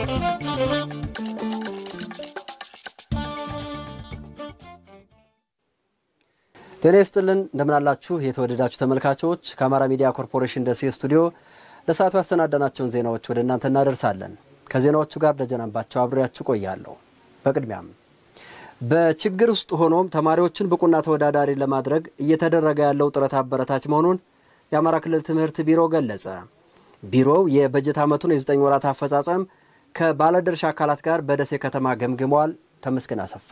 ጤና ይስጥልን እንደምን አላችሁ የተወደዳችሁ ተመልካቾች ከአማራ ሚዲያ ኮርፖሬሽን ደሴ ስቱዲዮ ለሰዓቱ ያሰናዳናቸውን ዜናዎች ወደ እናንተ እናደርሳለን ከዜናዎቹ ጋር ደጀናባቸው አብሬያችሁ ቆያለሁ በቅድሚያም በችግር ውስጥ ሆኖም ተማሪዎችን ብቁና ተወዳዳሪ ለማድረግ እየተደረገ ያለው ጥረት አበረታች መሆኑን የአማራ ክልል ትምህርት ቢሮ ገለጸ ቢሮው የበጀት ዓመቱን የ9 ወራት አፈጻጸም ከባለድርሻ አካላት ጋር በደሴ ከተማ ገምግሟል ተመስገን አሰፋ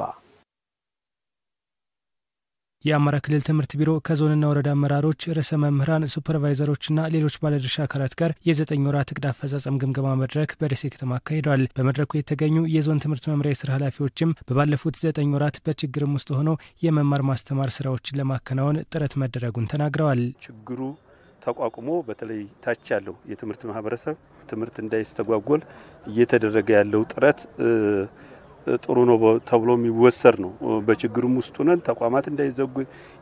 የአማራ ክልል ትምህርት ቢሮ ከዞንና ወረዳ አመራሮች ርዕሰ መምህራን ሱፐርቫይዘሮችና ሌሎች ባለድርሻ አካላት ጋር የ9 ወራት እቅድ አፈጻጸም ግምገማ መድረክ በደሴ ከተማ አካሂዷል። በመድረኩ የተገኙ የዞን ትምህርት መምሪያ የስራ ኃላፊዎችም በባለፉት 9 ወራት በችግርም ውስጥ ሆነው የመማር ማስተማር ስራዎችን ለማከናወን ጥረት መደረጉን ተናግረዋል። ችግሩ ተቋቁሞ በተለይ ታች ያለው የትምህርት ማህበረሰብ ትምህርት እንዳይስተጓጎል እየተደረገ ያለው ጥረት ጥሩ ነው ተብሎ የሚወሰድ ነው። በችግሩም ውስጥ ሆነን ተቋማት እንዳይዘጉ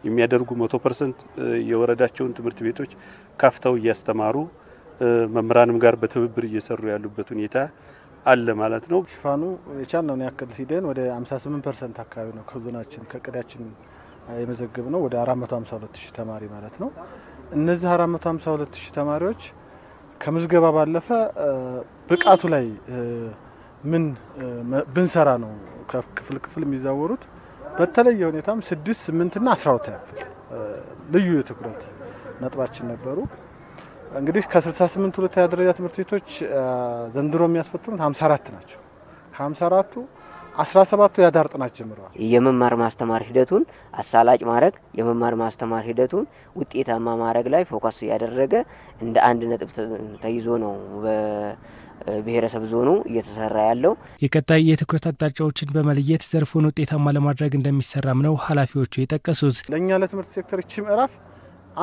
የሚያደርጉ 100% የወረዳቸውን ትምህርት ቤቶች ካፍተው እያስተማሩ መምህራንም ጋር በትብብር እየሰሩ ያሉበት ሁኔታ አለ ማለት ነው። ሽፋኑ የቻልነውን ያክል ሂደን ወደ 58% አካባቢ ነው ከዞናችን ከቀዳችን የመዘገብነው ወደ 452000 ተማሪ ማለት ነው። እነዚህ 452000 ተማሪዎች ከምዝገባ ባለፈ ብቃቱ ላይ ምን ብንሰራ ነው ክፍል የሚዛወሩት በተለየ ሁኔታም 6 8 እና 12 ያክል ልዩ የትኩረት ነጥባችን ነበሩ። እንግዲህ ከ68 ሁለተኛ ደረጃ ትምህርት ቤቶች ዘንድሮ የሚያስፈትኑት 54 ናቸው። ከ54ቱ 17ቱ ያዳር ጥናት ጀምረዋል። የመማር ማስተማር ሂደቱን አሳላጭ ማድረግ የመማር ማስተማር ሂደቱን ውጤታማ ማድረግ ላይ ፎከስ ያደረገ እንደ አንድ ነጥብ ተይዞ ነው ብሔረሰብ ዞኑ እየተሰራ ያለው። የቀጣይ የትኩረት አቅጣጫዎችን በመለየት ዘርፉን ውጤታማ ለማድረግ እንደሚሰራም ነው ኃላፊዎቹ የጠቀሱት። ለኛ ለትምህርት ሴክተር እቺ ምዕራፍ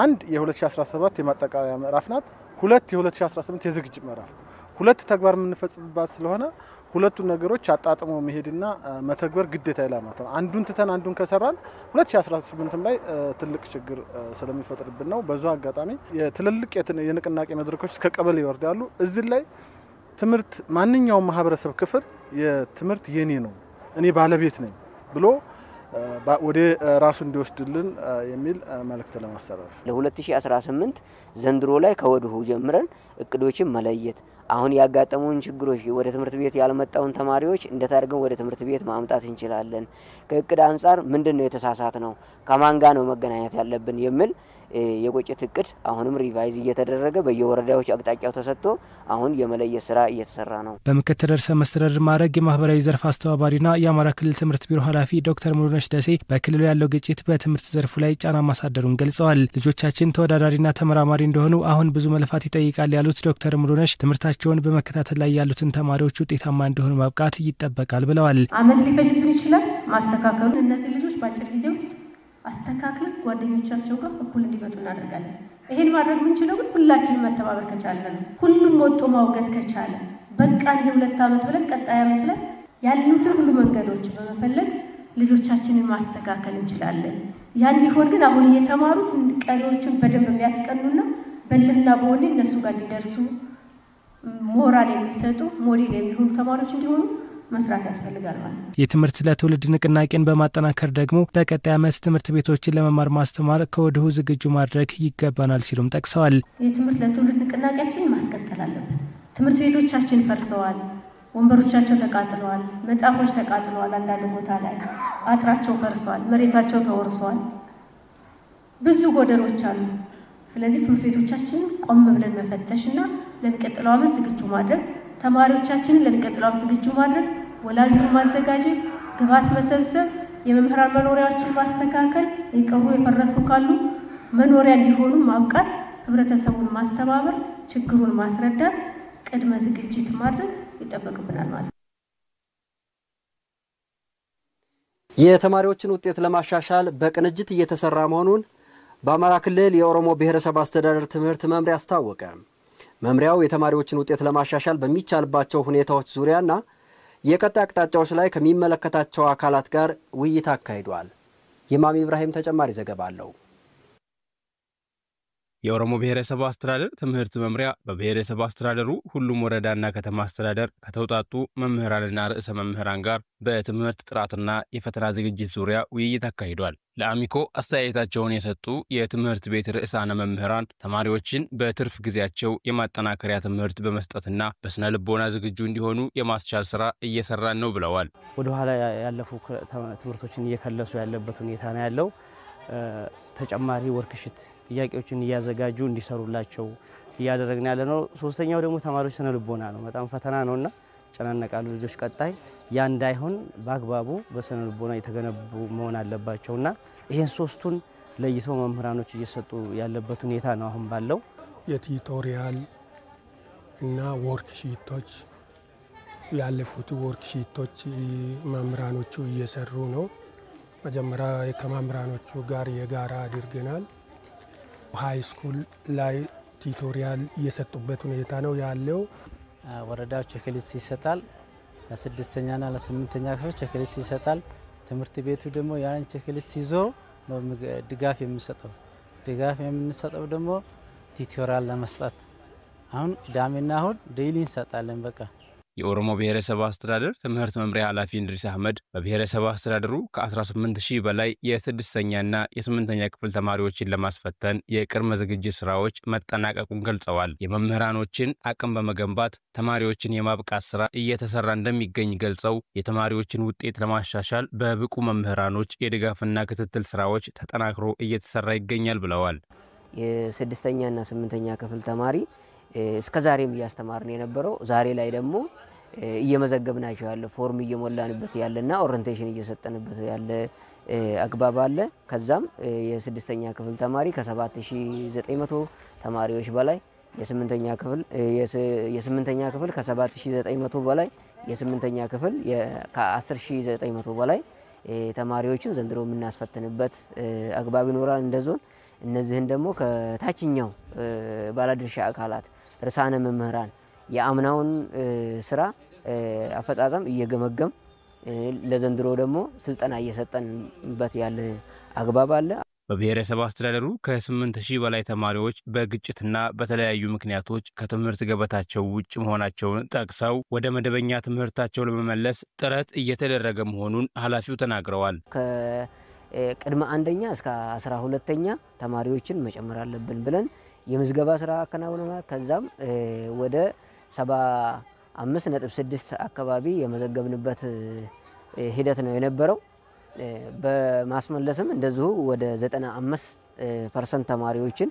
1 የ2017 የማጠቃለያ ምዕራፍ ናት። 2 የ2018 የዝግጅት ምዕራፍ 2 ተግባር የምንፈጽምባት ስለሆነ ሁለቱን ነገሮች አጣጥሞ መሄድና መተግበር ግዴታ ይላማት ነው። አንዱን ትተን አንዱን ከሰራን 2018 ላይ ትልቅ ችግር ስለሚፈጥርብን ነው። በዛው አጋጣሚ የትልልቅ የንቅናቄ መድረኮች ከቀበሌ ይወርዳሉ። እዚህ ላይ ትምህርት ማንኛውም ማህበረሰብ ክፍል የትምህርት የኔ ነው እኔ ባለቤት ነኝ ብሎ ወደ ራሱ እንዲወስድልን የሚል መልእክት ለማስተላለፍ ለ2018 ዘንድሮ ላይ ከወዲሁ ጀምረን እቅዶችን መለየት አሁን ያጋጠሙን ችግሮች ወደ ትምህርት ቤት ያልመጣውን ተማሪዎች እንደታርገው ወደ ትምህርት ቤት ማምጣት እንችላለን ከእቅድ አንፃር ምንድነው የተሳሳተ ነው ከማን ጋር ነው መገናኘት ያለብን የሚል የቆጨት እቅድ አሁንም ሪቫይዝ እየተደረገ በየወረዳዎች አቅጣጫው ተሰጥቶ አሁን የመለየት ስራ እየተሰራ ነው። በመከተል ርዕሰ መስተዳድር ማዕረግ የማህበራዊ ዘርፍ አስተባባሪና የአማራ ክልል ትምህርት ቢሮ ኃላፊ ዶክተር ሙሉነሽ ደሴ በክልሉ ያለው ግጭት በትምህርት ዘርፉ ላይ ጫና ማሳደሩን ገልጸዋል። ልጆቻችን ተወዳዳሪና ተመራማሪ እንደሆኑ አሁን ብዙ መልፋት ይጠይቃል ያሉት ዶክተር ሙሉነሽ ትምህርታቸውን በመከታተል ላይ ያሉትን ተማሪዎች ውጤታማ እንዲሆኑ ማብቃት ይጠበቃል ብለዋል። አመት ሊፈጅብን ይችላል ማስተካከሉ እነዚህ ልጆች በአጭር ጊዜ ውስጥ አስተካክለን ጓደኞቻቸው ጋር እኩል እንዲመጡ እናደርጋለን። ይሄን ማድረግ ምንችለው ግን ሁላችንም መተባበር ከቻለን ሁሉም ወጥቶ ማውገዝ ከቻለ በቃን የ2 አመት ብለን ቀጣይ አመት ላይ ያሉትን ሁሉ መንገዶች በመፈለግ ልጆቻችንን ማስተካከል እንችላለን። ያ እንዲሆን ግን አሁን እየተማሩት ቀሪዎችን በደንብ የሚያስቀኑና በልና በወኔ እነሱ ጋር እንዲደርሱ ሞራል የሚሰጡ ሞዴል የሚሆኑ ተማሪዎች እንዲሆኑ መስራት ያስፈልጋል ማለት ነው። የትምህርት ለትውልድ ንቅናቄን በማጠናከር ደግሞ በቀጣይ ዓመት ትምህርት ቤቶችን ለመማር ማስተማር ከወዲሁ ዝግጁ ማድረግ ይገባናል ሲሉም ጠቅሰዋል። የትምህርት ለትውልድ ንቅናቄያችንን ማስቀጠል አለብን። ትምህርት ቤቶቻችን ፈርሰዋል፣ ወንበሮቻቸው ተቃጥለዋል፣ መጽሐፎች ተቃጥለዋል፣ አንዳንድ ቦታ ላይ አጥራቸው ፈርሰዋል፣ መሬታቸው ተወርሰዋል፣ ብዙ ጎደሎች አሉ። ስለዚህ ትምህርት ቤቶቻችንን ቆም ብለን መፈተሽና ለሚቀጥለው ዓመት ዝግጁ ማድረግ ተማሪዎቻችንን ለሚቀጥለው ዓመት ዝግጁ ማድረግ ወላጆችን ማዘጋጀት ግብዓት መሰብሰብ የመምህራን መኖሪያዎችን ማስተካከል የቀሩ የፈረሱ ካሉ መኖሪያ እንዲሆኑ ማብቃት ህብረተሰቡን ማስተባበር ችግሩን ማስረዳት ቅድመ ዝግጅት ማድረግ ይጠበቅብናል ማለት ነው። የተማሪዎችን ውጤት ለማሻሻል በቅንጅት እየተሰራ መሆኑን በአማራ ክልል የኦሮሞ ብሔረሰብ አስተዳደር ትምህርት መምሪያ አስታወቀ። መምሪያው የተማሪዎችን ውጤት ለማሻሻል በሚቻልባቸው ሁኔታዎች ዙሪያና የቀጣይ አቅጣጫዎች ላይ ከሚመለከታቸው አካላት ጋር ውይይት አካሂዷል። ኢማም ኢብራሂም ተጨማሪ ዘገባ አለው። የኦሮሞ ብሔረሰብ አስተዳደር ትምህርት መምሪያ በብሔረሰብ አስተዳደሩ ሁሉም ወረዳና ከተማ አስተዳደር ከተውጣጡ መምህራንና ርዕሰ መምህራን ጋር በትምህርት ጥራትና የፈተና ዝግጅት ዙሪያ ውይይት አካሂዷል። ለአሚኮ አስተያየታቸውን የሰጡ የትምህርት ቤት ርዕሳነ መምህራን ተማሪዎችን በትርፍ ጊዜያቸው የማጠናከሪያ ትምህርት በመስጠትና በስነ ልቦና ዝግጁ እንዲሆኑ የማስቻል ስራ እየሰራን ነው ብለዋል። ወደ ኋላ ያለፉ ትምህርቶችን እየከለሱ ያለበት ሁኔታ ነው ያለው። ተጨማሪ ወርክሽት ጥያቄዎችን እያዘጋጁ እንዲሰሩላቸው እያደረግን ያለ ነው። ሶስተኛው ደግሞ ተማሪዎች ስነ ልቦና ነው። በጣም ፈተና ነውና ጨናነቃሉ ልጆች። ቀጣይ ያ እንዳይሆን በአግባቡ በስነ ልቦና የተገነቡ መሆን አለባቸውና ይሄን ሶስቱን ለይቶ መምህራኖች እየሰጡ ያለበት ሁኔታ ነው አሁን ባለው። የቲዩቶሪያል እና ወርክሺቶች ያለፉት ወርክሺቶች መምህራኖቹ እየሰሩ ነው። መጀመሪያ ከመምህራኖቹ ጋር የጋራ አድርገናል። ሃይ ስኩል ላይ ቲዩቶሪያል እየሰጡበት ሁኔታ ነው ያለው። ወረዳው ቼክሊስት ይሰጣል። ለ6ኛና ለ8ኛ ክፍል ቼክሊስት ይሰጣል። ትምህርት ቤቱ ደግሞ ያን ቼክሊስት ይዞ ነው ድጋፍ የምንሰጠው ደግሞ ቲዩቶሪያል ለመስጠት አሁን ቅዳሜና እሁድ ዴይሊ እንሰጣለን። በቃ የኦሮሞ ብሔረሰብ አስተዳደር ትምህርት መምሪያ ኃላፊ እንድሪስ አህመድ በብሔረሰብ አስተዳደሩ ከ18000 በላይ የ6ኛና የ8ኛ ክፍል ተማሪዎችን ለማስፈተን የቅድመ ዝግጅት ስራዎች መጠናቀቁን ገልጸዋል። የመምህራኖችን አቅም በመገንባት ተማሪዎችን የማብቃት ስራ እየተሰራ እንደሚገኝ ገልጸው የተማሪዎችን ውጤት ለማሻሻል በብቁ መምህራኖች የድጋፍና ክትትል ስራዎች ተጠናክሮ እየተሰራ ይገኛል ብለዋል። የ6ኛና 8ኛ ክፍል ተማሪ እስከዛሬም እያስተማርን የነበረው ዛሬ ላይ ደግሞ እየመዘገብናቸው ያለ ፎርም እየሞላንበት ያለና ኦሪንቴሽን እየሰጠንበት ያለ አግባብ አለ። ከዛም የ6ኛ ክፍል ተማሪ ከ7900 ተማሪዎች በላይ የ8ኛ ክፍል ከ7900 በላይ የ8ኛ ክፍል ከ10900 በላይ ተማሪዎችን ዘንድሮ የምናስፈትንበት አግባብ ይኖራል እንደዞን። እነዚህን ደግሞ ከታችኛው ባለድርሻ አካላት ርዕሳነ መምህራን የአምናውን ስራ አፈጻጸም እየገመገም ለዘንድሮ ደግሞ ስልጠና እየሰጠንበት ያለ አግባብ አለ። በብሔረሰብ አስተዳደሩ ከ8000 በላይ ተማሪዎች በግጭትና በተለያዩ ምክንያቶች ከትምህርት ገበታቸው ውጭ መሆናቸውን ጠቅሰው ወደ መደበኛ ትምህርታቸው ለመመለስ ጥረት እየተደረገ መሆኑን ኃላፊው ተናግረዋል። ቅድመ አንደኛ እስከ 12ኛ ተማሪዎችን መጨመር አለብን ብለን የምዝገባ ስራ አከናውነናል። ከዛም ወደ 75.6 አካባቢ የመዘገብንበት ሂደት ነው የነበረው። በማስመለስም እንደዚሁ ወደ 95% ተማሪዎችን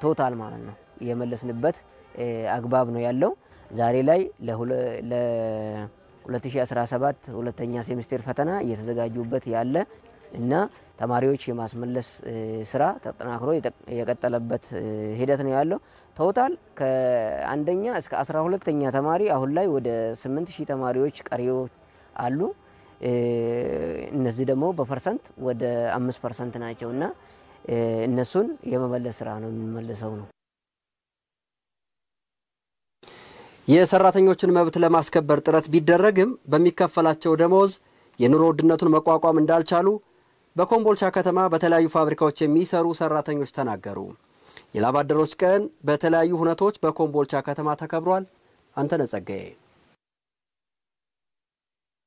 ቶታል ማለት ነው የመለስንበት አግባብ ነው ያለው። ዛሬ ላይ ለ2017 ሁለተኛ ሴሚስተር ፈተና እየተዘጋጁበት ያለ እና ተማሪዎች የማስመለስ ስራ ተጠናክሮ የቀጠለበት ሂደት ነው ያለው። ቶታል ከአንደኛ እስከ 12ኛ ተማሪ አሁን ላይ ወደ 8000 ተማሪዎች ቀሪዎች አሉ። እነዚህ ደግሞ በፐርሰንት ወደ 5% ናቸውና እነሱን የመመለስ ስራ ነው የምንመልሰው ነው። የሰራተኞችን መብት ለማስከበር ጥረት ቢደረግም በሚከፈላቸው ደሞዝ የኑሮ ውድነቱን መቋቋም እንዳልቻሉ በኮምቦልቻ ከተማ በተለያዩ ፋብሪካዎች የሚሰሩ ሰራተኞች ተናገሩ። የላብ አደሮች ቀን በተለያዩ ሁነቶች በኮምቦልቻ ከተማ ተከብሯል። አንተነህ ጸጋዬ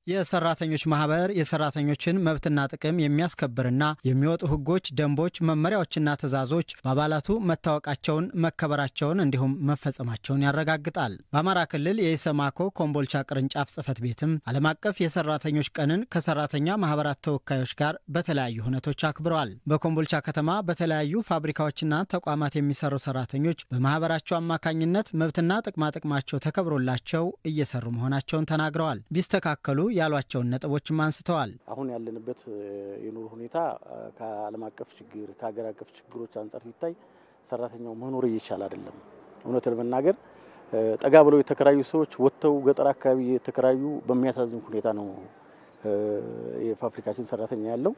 የሰራተኞች ማህበር የሰራተኞችን መብትና ጥቅም የሚያስከብርና የሚወጡ ህጎች፣ ደንቦች፣ መመሪያዎችና ትዕዛዞች በአባላቱ መታወቃቸውን፣ መከበራቸውን እንዲሁም መፈጸማቸውን ያረጋግጣል። በአማራ ክልል የኢሰማኮ ኮምቦልቻ ቅርንጫፍ ጽህፈት ቤትም ዓለም አቀፍ የሰራተኞች ቀንን ከሰራተኛ ማህበራት ተወካዮች ጋር በተለያዩ ሁነቶች አክብረዋል። በኮምቦልቻ ከተማ በተለያዩ ፋብሪካዎችና ተቋማት የሚሰሩ ሰራተኞች በማህበራቸው አማካኝነት መብትና ጥቅማጥቅማቸው ተከብሮላቸው እየሰሩ መሆናቸውን ተናግረዋል። ቢስተካከሉ ያሏቸውን ነጥቦችም አንስተዋል። አሁን ያለንበት የኑሮ ሁኔታ ከዓለም አቀፍ ችግር ከሀገር አቀፍ ችግሮች አንጻር ሲታይ ሰራተኛው መኖር እየቻለ አይደለም። እውነት ለመናገር ጠጋ ብለው የተከራዩ ሰዎች ወጥተው ገጠር አካባቢ የተከራዩ በሚያሳዝን ሁኔታ ነው የፋብሪካችን ሰራተኛ ያለው።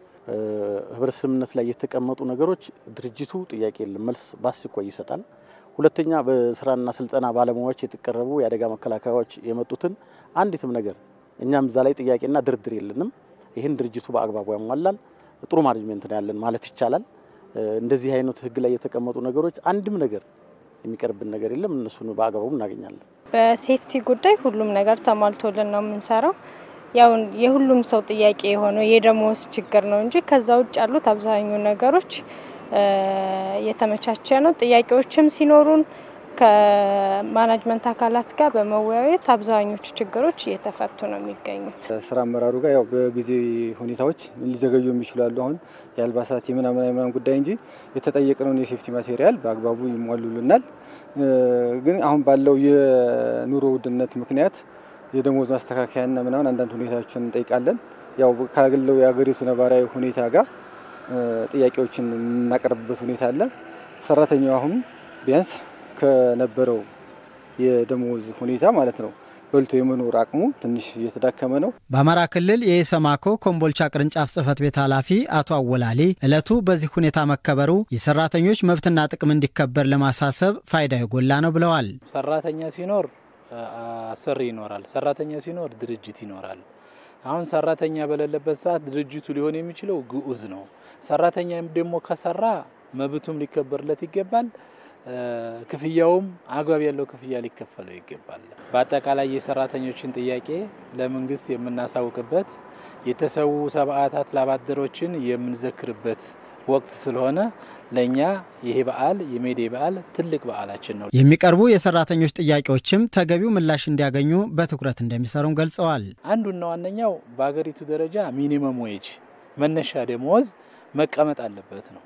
ህብረት ስምምነት ላይ የተቀመጡ ነገሮች ድርጅቱ ጥያቄ የለም መልስ በአስቸኳይ ይሰጣል። ሁለተኛ በስራና ስልጠና ባለሙያዎች የተቀረቡ የአደጋ መከላከያዎች የመጡትን አንዲትም ነገር እኛም እዛ ላይ ጥያቄና ድርድር የለንም። ይህን ድርጅቱ በአግባቡ ያሟላል። ጥሩ ማኔጅመንት ነው ያለን ማለት ይቻላል። እንደዚህ አይነት ህግ ላይ የተቀመጡ ነገሮች አንድም ነገር የሚቀርብን ነገር የለም። እነሱን በአግባቡ እናገኛለን። በሴፍቲ ጉዳይ ሁሉም ነገር ተሟልቶልን ነው የምንሰራው። ያው የሁሉም ሰው ጥያቄ የሆነው የደሞዝ ችግር ነው እንጂ ከዛ ውጭ ያሉት አብዛኛው ነገሮች የተመቻቸ ነው። ጥያቄዎችም ሲኖሩን ከማናጅመንት አካላት ጋር በመወያየት አብዛኞቹ ችግሮች እየተፈቱ ነው የሚገኙት። ስራ አመራሩ ጋር ያው በጊዜ ሁኔታዎች ሊዘገዩ የሚችላሉ። አሁን የአልባሳት የምናምን ጉዳይ እንጂ የተጠየቀውን የሴፍቲ ማቴሪያል በአግባቡ ይሟሉልናል። ግን አሁን ባለው የኑሮ ውድነት ምክንያት የደሞዝ ማስተካከያና ምናምን አንዳንድ ሁኔታዎችን እንጠይቃለን። ያው ካለው የሀገሪቱ ነባራዊ ሁኔታ ጋር ጥያቄዎችን እናቀርብበት ሁኔታ አለ። ሰራተኛው አሁን ቢያንስ ከነበረው የደሞዝ ሁኔታ ማለት ነው በልቶ የመኖር አቅሙ ትንሽ እየተዳከመ ነው። በአማራ ክልል የኢሰማኮ ኮምቦልቻ ቅርንጫፍ ጽህፈት ቤት ኃላፊ አቶ አወላሊ እለቱ በዚህ ሁኔታ መከበሩ የሰራተኞች መብትና ጥቅም እንዲከበር ለማሳሰብ ፋይዳ የጎላ ነው ብለዋል። ሰራተኛ ሲኖር አሰሪ ይኖራል፣ ሰራተኛ ሲኖር ድርጅት ይኖራል። አሁን ሰራተኛ በሌለበት ሰዓት ድርጅቱ ሊሆን የሚችለው ግዑዝ ነው። ሰራተኛ ደግሞ ከሰራ መብቱም ሊከበርለት ይገባል። ክፍያውም አግባብ ያለው ክፍያ ሊከፈለው ይገባል። በአጠቃላይ የሰራተኞችን ጥያቄ ለመንግስት የምናሳውቅበት የተሰዉ ሰማዕታት ላባደሮችን የምንዘክርበት ወቅት ስለሆነ ለኛ ይሄ በዓል የሜዴ በዓል ትልቅ በዓላችን ነው። የሚቀርቡ የሰራተኞች ጥያቄዎችም ተገቢው ምላሽ እንዲያገኙ በትኩረት እንደሚሰሩም ገልጸዋል። አንዱና ዋነኛው በአገሪቱ ደረጃ ሚኒመም ዌጅ መነሻ ደሞዝ መቀመጥ አለበት ነው።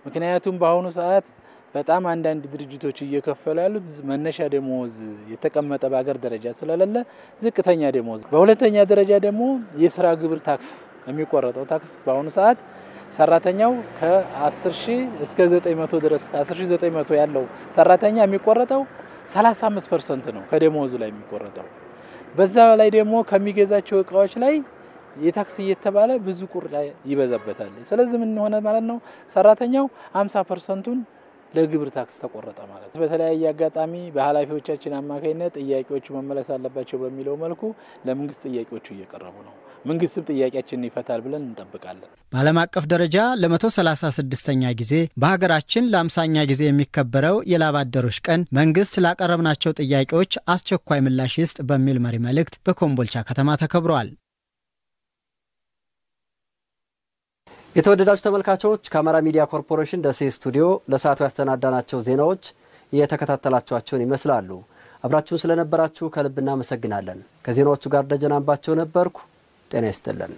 ምክንያቱም በአሁኑ ሰዓት በጣም አንዳንድ ድርጅቶች እየከፈሉ ያሉት መነሻ ደሞዝ የተቀመጠ በአገር ደረጃ ስለሌለ ዝቅተኛ ደሞዝ፣ በሁለተኛ ደረጃ ደግሞ የስራ ግብር ታክስ የሚቆረጠው ታክስ በአሁኑ ሰዓት ሰራተኛው ከ10000 እስከ 900 ድረስ 10900 ያለው ሰራተኛ የሚቆረጠው 35% ነው ከደሞዙ ላይ የሚቆረጠው። በዛ ላይ ደግሞ ከሚገዛቸው እቃዎች ላይ የታክስ እየተባለ ብዙ ቁርጥ ይበዛበታል። ስለዚህ ምን ሆነ ማለት ነው ሰራተኛው 50%ን ለግብር ታክስ ተቆረጠ ማለት ነው። በተለያየ አጋጣሚ በኃላፊዎቻችን አማካይነት ጥያቄዎቹ መመለስ አለባቸው በሚለው መልኩ ለመንግስት ጥያቄዎቹ እየቀረቡ ነው። መንግስትም ጥያቄያችንን ይፈታል ብለን እንጠብቃለን። በዓለም አቀፍ ደረጃ ለ136ኛ ጊዜ በሀገራችን ለ50ኛ ጊዜ የሚከበረው የላብ አደሮች ቀን መንግስት ላቀረብናቸው ጥያቄዎች አስቸኳይ ምላሽ ይስጥ በሚል መሪ መልእክት በኮምቦልቻ ከተማ ተከብሯል። የተወደዳችሁ ተመልካቾች ከአማራ ሚዲያ ኮርፖሬሽን ደሴ ስቱዲዮ ለሰዓቱ ያስተናዳናቸው ዜናዎች የተከታተላችኋቸውን ይመስላሉ። አብራችሁን ስለነበራችሁ ከልብ እናመሰግናለን። ከዜናዎቹ ጋር ደጀን አምባቸው ነበርኩ። ጤና ይስጥልን።